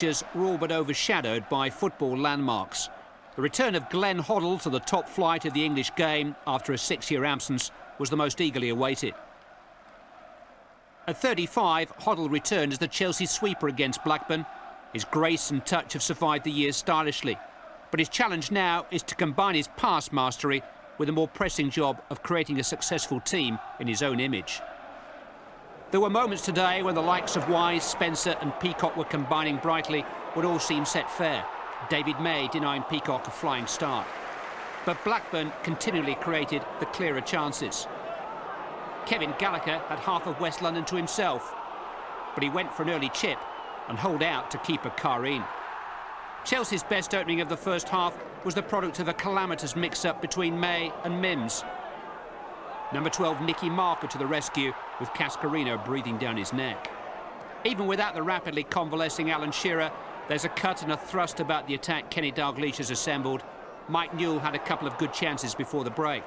Were all but overshadowed by football landmarks. The return of Glenn Hoddle to the top flight of the English game after a 6-year absence was the most eagerly awaited. At 35, Hoddle returned as the Chelsea sweeper against Blackburn. His grace and touch have survived the years stylishly, but his challenge now is to combine his pass mastery with a more pressing job of creating a successful team in his own image. There were moments today when the likes of Wise, Spencer and Peacock were combining brightly when all seemed set fair. David May denying Peacock a flying start. But Blackburn continually created the clearer chances. Kevin Gallagher had half of West London to himself, but he went for an early chip and holed out to keeper Kareen. Chelsea's best opening of the first half was the product of a calamitous mix-up between May and Mims. Number 12, Nicky Marker to the rescue, with Cascarino breathing down his neck. Even without the rapidly convalescing Alan Shearer, there's a cut and a thrust about the attack Kenny Dalglish has assembled. Mike Newell had a couple of good chances before the break.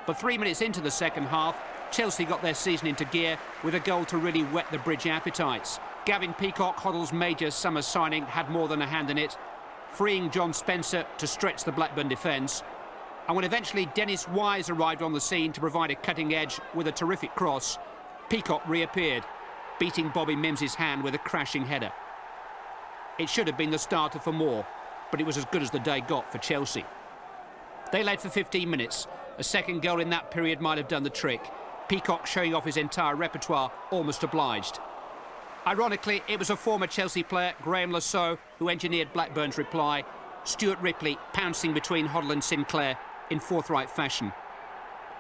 But 3 minutes into the second half, Chelsea got their season into gear with a goal to really whet the Bridge appetites. Gavin Peacock, Hoddle's major summer signing, had more than a hand in it, freeing John Spencer to stretch the Blackburn defence. And when eventually Dennis Wise arrived on the scene to provide a cutting edge with a terrific cross, Peacock reappeared, beating Bobby Mims's hand with a crashing header. It should have been the starter for more, but it was as good as the day got for Chelsea. They led for 15 minutes. A second goal in that period might have done the trick. Peacock showing off his entire repertoire, almost obliged. Ironically, it was a former Chelsea player, Graham Lasso, who engineered Blackburn's reply. Stuart Ripley pouncing between Hoddle and Sinclair in forthright fashion.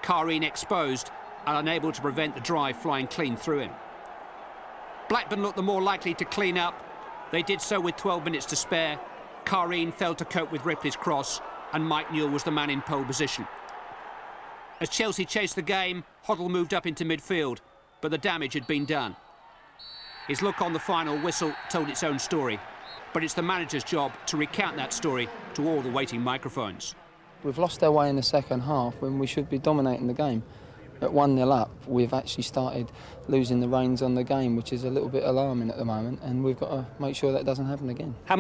Kareen exposed and unable to prevent the drive flying clean through him. Blackburn looked the more likely to clean up. They did so with 12 minutes to spare. Kareen failed to cope with Ripley's cross and Mike Newell was the man in pole position. As Chelsea chased the game, Hoddle moved up into midfield, but the damage had been done. His look on the final whistle told its own story, but it's the manager's job to recount that story to all the waiting microphones. We've lost our way in the second half when we should be dominating the game. At 1-0 up, we've actually started losing the reins on the game, which is a little bit alarming at the moment, and we've got to make sure that doesn't happen again.